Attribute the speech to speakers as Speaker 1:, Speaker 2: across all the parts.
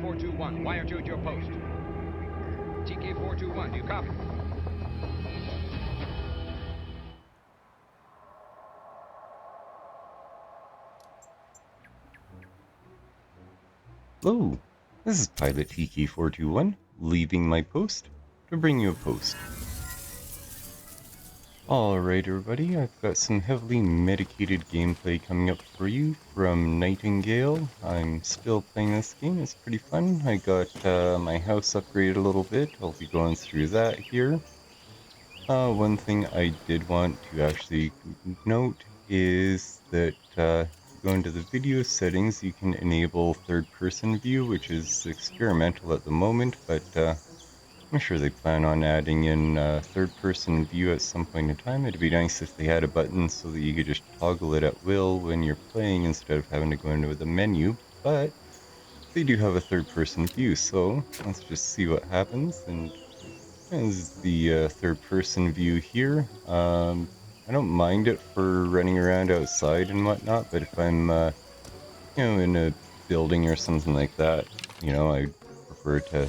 Speaker 1: TK421, wire to at your post. TK421, do you copy?
Speaker 2: Hello, this is Pilot TK421, leaving my post to bring you a post. Alright everybody, I've got some heavily medicated gameplay coming up for you from Nightingale. I'm still playing this game, it's pretty fun. I got my house upgraded a little bit, I'll be going through that here. One thing I did want to actually note is that go into the video settings, you can enable third-person view, which is experimental at the moment, but I'm sure they plan on adding in third-person view at some point in time. It'd be nice if they had a button so that you could just toggle it at will when you're playing instead of having to go into the menu, but they do have a third-person view, so let's just see what happens. And this is the third-person view here. I don't mind it for running around outside and whatnot, but if I'm, in a building or something like that, I prefer to...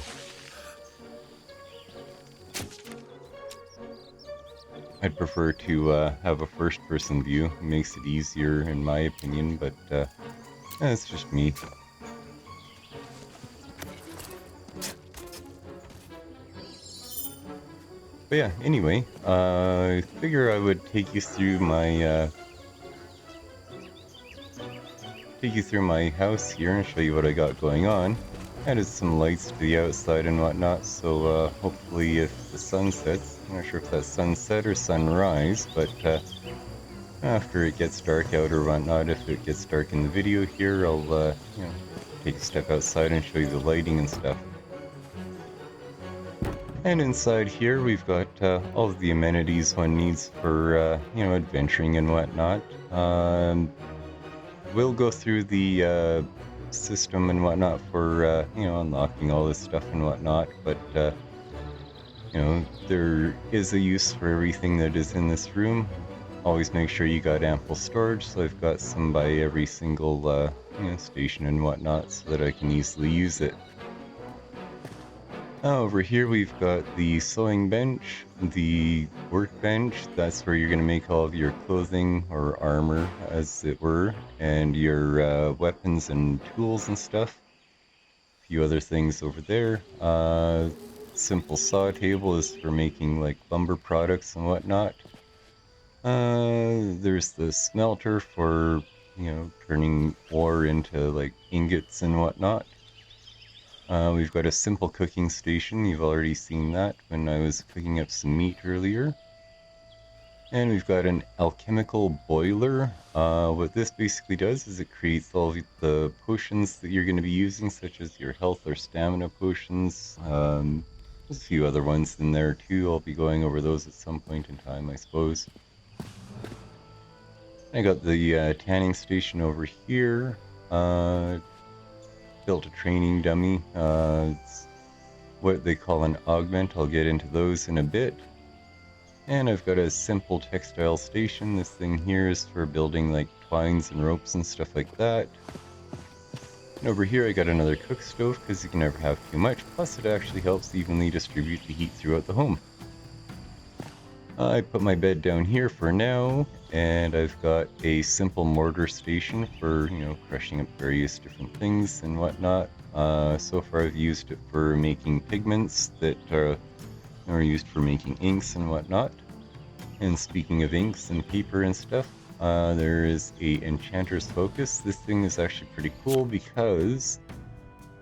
Speaker 2: I'd prefer to have a first-person view. It makes it easier, in my opinion, but that's just me. But yeah, anyway, I figure I would take you through my house here and show you what I got going on. Added some lights to the outside and whatnot, so hopefully if the sun sets, I'm not sure if that's sunset or sunrise, but after it gets dark out or whatnot, if it gets dark in the video here, I'll take a step outside and show you the lighting and stuff. And inside here we've got all of the amenities one needs for, adventuring and whatnot. We'll go through the system and whatnot for, unlocking all this stuff and whatnot, but, there is a use for everything that is in this room. Always make sure you got ample storage, so I've got some by every single, station and whatnot so that I can easily use it. Over here we've got the sewing bench, the workbench, that's where you're going to make all of your clothing or armor as it were, and your weapons and tools and stuff. A few other things over there. Simple saw table is for making like lumber products and whatnot. There's the smelter for, turning ore into like ingots and whatnot. We've got a simple cooking station, you've already seen that when I was cooking up some meat earlier. And we've got an alchemical boiler. What this basically does is it creates all of the potions that you're going to be using, such as your health or stamina potions. There's a few other ones in there too, I'll be going over those at some point in time, I suppose. I got the tanning station over here. Built a training dummy. It's what they call an augment. I'll get into those in a bit. And I've got a simple textile station. This thing here is for building like twines and ropes and stuff like that. And over here I got another cook stove because you can never have too much. Plus it actually helps evenly distribute the heat throughout the home. I put my bed down here for now, and I've got a simple mortar station for, crushing up various different things and whatnot. So far I've used it for making pigments that are used for making inks and whatnot. And speaking of inks and paper and stuff, there is a Enchanter's Focus. This thing is actually pretty cool because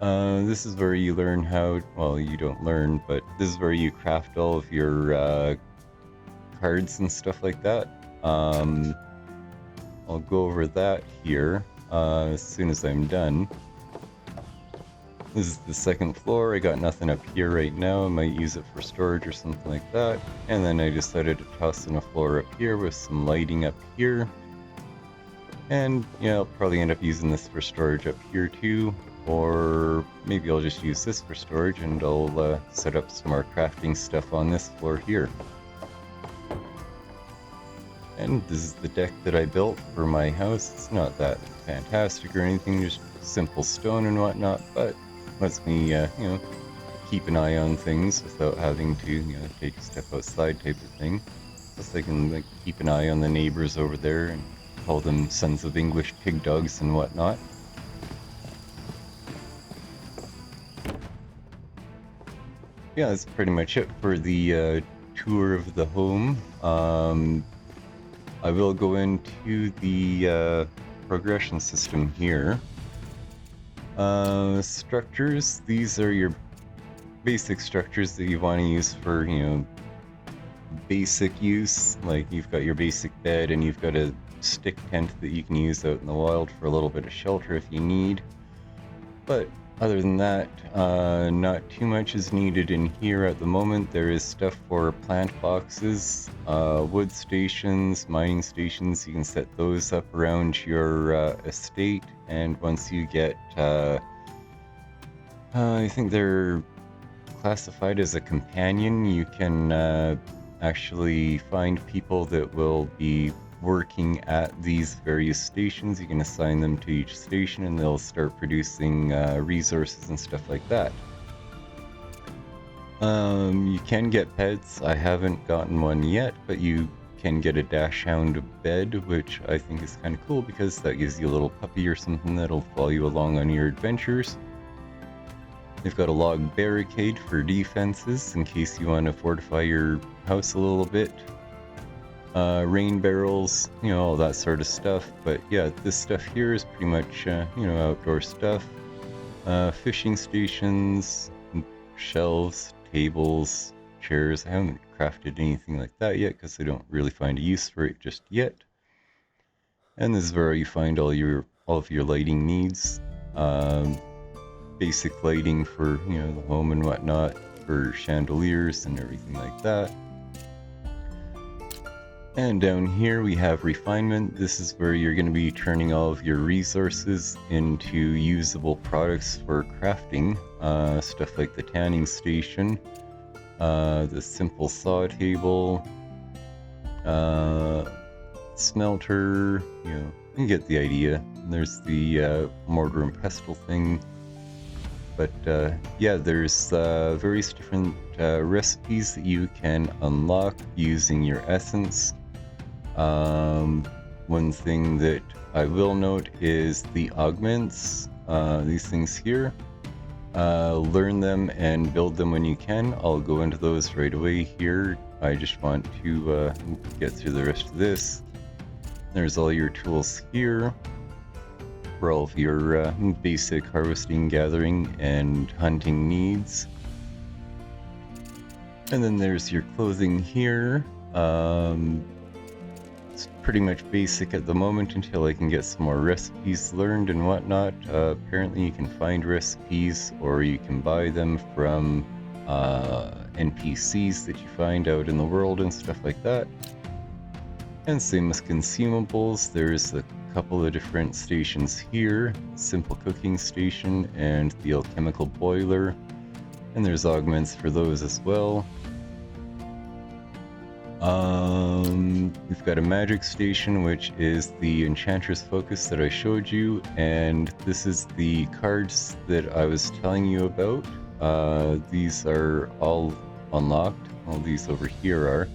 Speaker 2: this is where you learn how, well, you don't learn, but this is where you craft all of your cards and stuff like that. I'll go over that here as soon as I'm done. This is the second floor. I got nothing up here right now. I might use it for storage or something like that. And then I decided to toss in a floor up here with some lighting up here. And I'll probably end up using this for storage up here too. Or maybe I'll just use this for storage and I'll set up some more crafting stuff on this floor here. And this is the deck that I built for my house. It's not that fantastic or anything, just simple stone and whatnot, but lets me, you know, keep an eye on things without having to, you know, take a step outside type of thing. Plus I can, like, keep an eye on the neighbors over there and call them sons of English pig dogs and whatnot. Yeah, that's pretty much it for the tour of the home. I will go into the progression system here. Structures, these are your basic structures that you want to use for, you know, basic use. Like, you've got your basic bed and you've got a stick tent that you can use out in the wild for a little bit of shelter if you need. But other than that, not too much is needed in here at the moment. There is stuff for plant boxes, wood stations, mining stations. You can set those up around your estate, and once you get, I think they're classified as a companion, you can actually find people that will be working at these various stations. You can assign them to each station and they'll start producing resources and stuff like that. You can get pets. I haven't gotten one yet, but you can get a dachshund bed, which I think is kind of cool because that gives you a little puppy or something that'll follow you along on your adventures. They've got a log barricade for defenses in case you want to fortify your house a little bit. Rain barrels, you know, all that sort of stuff. But yeah, this stuff here is pretty much, you know, outdoor stuff. Fishing stations, shelves, tables, chairs. I haven't crafted anything like that yet because I don't really find a use for it just yet. And this is where you find all of your lighting needs. Basic lighting for, you know, the home and whatnot, for chandeliers and everything like that. And down here we have refinement. This is where you're going to be turning all of your resources into usable products for crafting. Stuff like the tanning station, the simple saw table, smelter, you know, you get the idea. There's the mortar and pestle thing. But yeah, there's various different recipes that you can unlock using your essence. One thing that I will note is the augments, these things here. Learn them and build them when you can. I'll go into those right away here. I just want to get through the rest of this. There's all your tools here for all of your basic harvesting, gathering, and hunting needs. And then there's your clothing here. It's pretty much basic at the moment until I can get some more recipes learned and whatnot. Apparently you can find recipes or you can buy them from NPCs that you find out in the world and stuff like that. And same as consumables, there's a couple of different stations here, simple cooking station and the alchemical boiler, and there's augments for those as well. We've got a magic station, which is the enchantress focus that I showed you, and this is the cards that I was telling you about. These are all unlocked. All these over here are.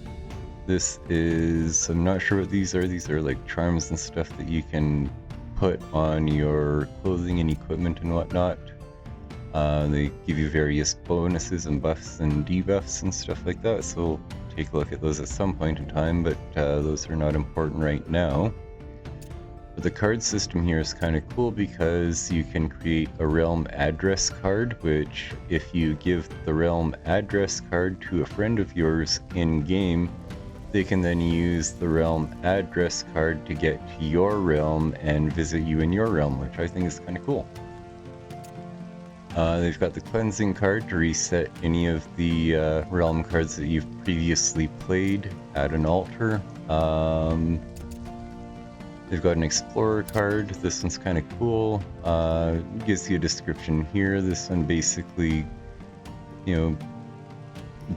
Speaker 2: This is, I'm not sure what these are like charms and stuff that you can put on your clothing and equipment and whatnot. They give you various bonuses and buffs and debuffs and stuff like that, so we'll take a look at those at some point in time, but those are not important right now. But the card system here is kind of cool because you can create a realm address card, which if you give the realm address card to a friend of yours in-game, they can then use the realm address card to get to your realm and visit you in your realm, which I think is kind of cool. They've got the cleansing card to reset any of the realm cards that you've previously played at an altar. They've got an explorer card. This one's kind of cool. Gives you a description here. This one basically, you know,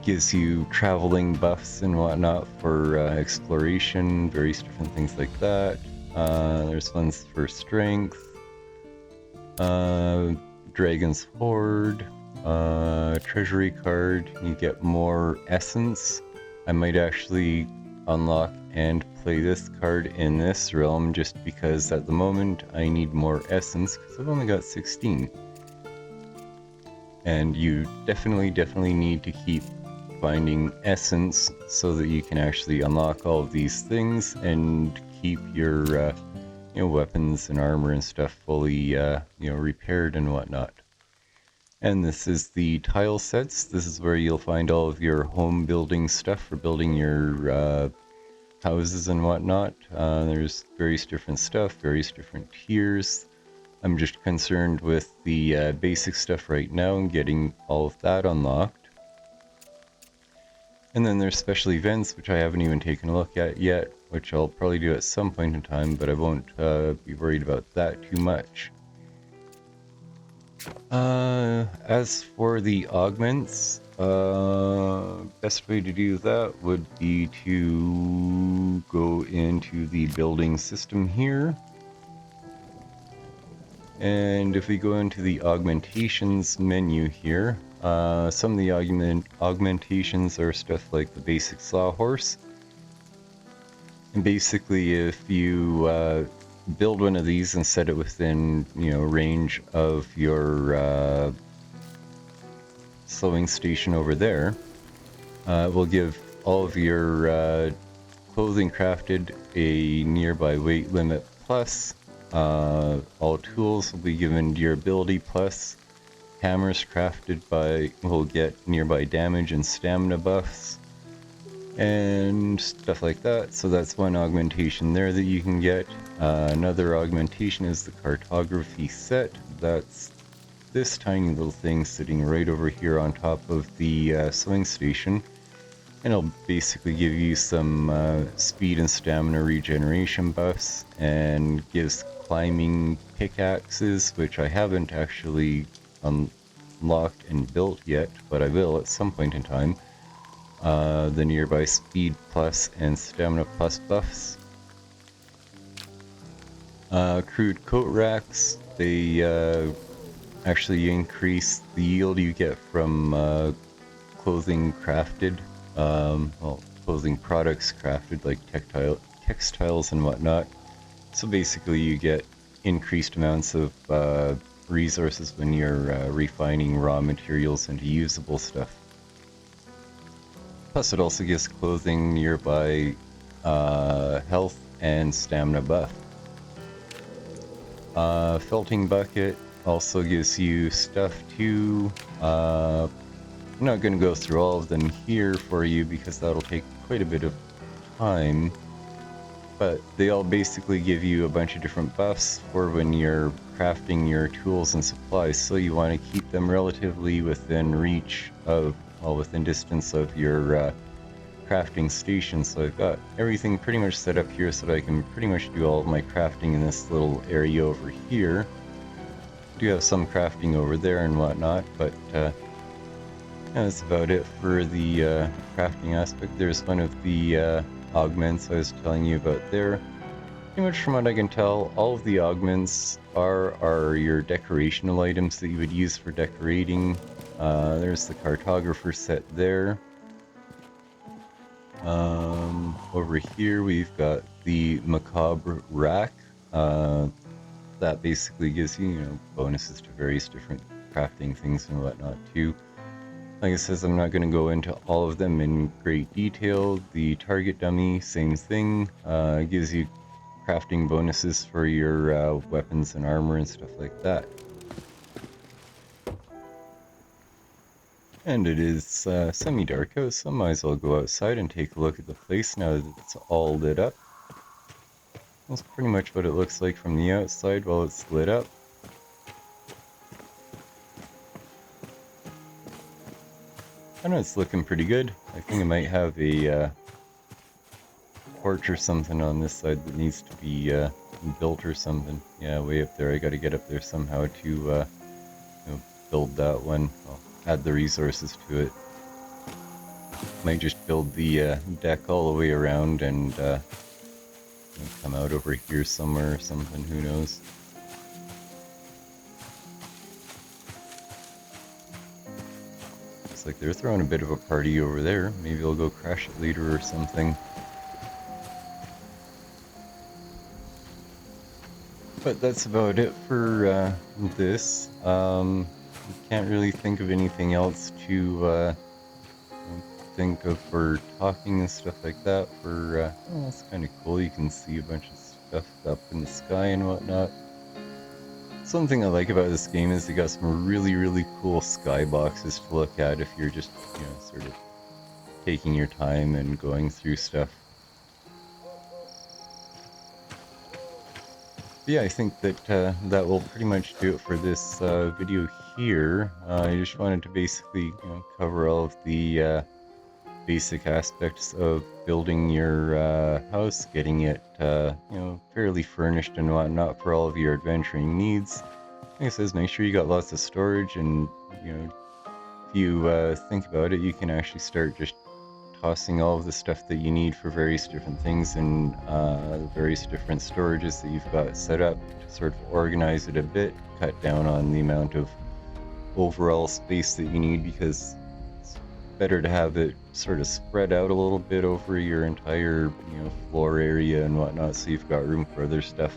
Speaker 2: gives you traveling buffs and whatnot for exploration, various different things like that. There's ones for strength, Dragon's Hoard, treasury card, you get more essence. I might actually unlock and play this card in this realm just because at the moment I need more essence because I've only got 16. And you definitely need to keep finding essence so that you can actually unlock all of these things and keep your weapons and armor and stuff fully repaired and whatnot. And this is the tile sets. This is where you'll find all of your home building stuff for building your houses and whatnot. There's various different stuff, various different tiers. I'm just concerned with the basic stuff right now and getting all of that unlocked. And then there's special events, which I haven't even taken a look at yet, which I'll probably do at some point in time, but I won't be worried about that too much. As for the augments, best way to do that would be to go into the building system here. And if we go into the augmentations menu here, some of the augmentations are stuff like the basic sawhorse. And basically, if you build one of these and set it within, range of your sewing station over there, it will give all of your clothing crafted a nearby weight limit plus. All tools will be given durability plus. Hammers crafted will get nearby damage and stamina buffs and stuff like that. So that's one augmentation there that you can get. Another augmentation is the cartography set. That's this tiny little thing sitting right over here on top of the sewing station. And it'll basically give you some speed and stamina regeneration buffs and gives climbing pickaxes, which I haven't actually unlocked and built yet, but I will at some point in time. The nearby speed plus and stamina plus buffs. Crude coat racks, they actually increase the yield you get from clothing crafted. Clothing products crafted like textiles and whatnot. So basically you get increased amounts of resources when you're refining raw materials into usable stuff. Plus it also gives clothing nearby health and stamina buff. Felting bucket also gives you stuff too. I'm not going to go through all of them here for you because that'll take quite a bit of time, but they all basically give you a bunch of different buffs for when you're crafting your tools and supplies, so you want to keep them relatively within reach of, within distance of your crafting station. So I've got everything pretty much set up here so that I can pretty much do all of my crafting in this little area over here. I do have some crafting over there and whatnot, but that's about it for the crafting aspect. There's one of the augments I was telling you about there. Pretty much from what I can tell, all of the augments are your decorational items that you would use for decorating. There's the cartographer set there. Over here we've got the macabre rack. That basically gives you, bonuses to various different crafting things and whatnot too. Like I says, I'm not going to go into all of them in great detail. The target dummy, same thing, gives you crafting bonuses for your weapons and armor and stuff like that. And it is semi-dark out, so I might as well go outside and take a look at the place now that it's all lit up. That's pretty much what it looks like from the outside while it's lit up. I know it's looking pretty good. I think I might have a porch or something on this side that needs to be built or something. Yeah, way up there. I gotta get up there somehow to build that one. I'll add the resources to it. Might just build the deck all the way around and come out over here somewhere or something, who knows. Looks like they're throwing a bit of a party over there. Maybe I'll go crash it later or something. But that's about it for this. Can't really think of anything else to think of for talking and stuff like that. Oh, that's kind of cool. You can see a bunch of stuff up in the sky and whatnot. Something I like about this game is they got some really, really cool skyboxes to look at if you're just, sort of taking your time and going through stuff. But yeah, I think that that will pretty much do it for this video here. I just wanted to basically, cover all of the basic aspects of building your house, getting it, fairly furnished and whatnot for all of your adventuring needs. Like I says, make sure you got lots of storage, and if you think about it, you can actually start just tossing all of the stuff that you need for various different things in various different storages that you've got set up to sort of organize it a bit, cut down on the amount of overall space that you need, because it's better to have it sort of spread out a little bit over your entire floor area and whatnot, so you've got room for other stuff.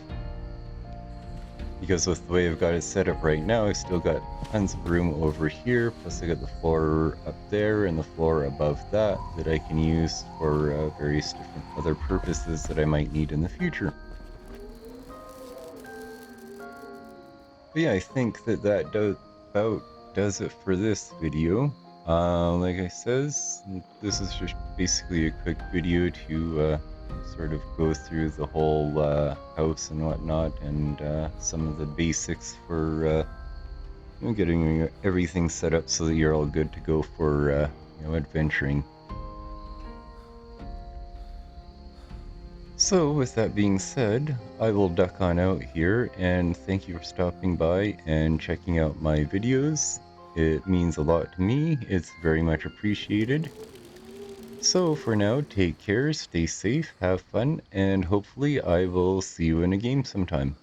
Speaker 2: Because with the way I've got it set up right now, I've still got tons of room over here, plus I got the floor up there and the floor above that I can use for various different other purposes that I might need in the future. But yeah, I think that about does it for this video. Like I says, this is just basically a quick video to sort of go through the whole house and whatnot, and some of the basics for getting everything set up so that you're all good to go for adventuring. So with that being said, I will duck on out here, and thank you for stopping by and checking out my videos. It means a lot to me. It's very much appreciated. So for now, take care, stay safe, have fun, and hopefully I will see you in a game sometime.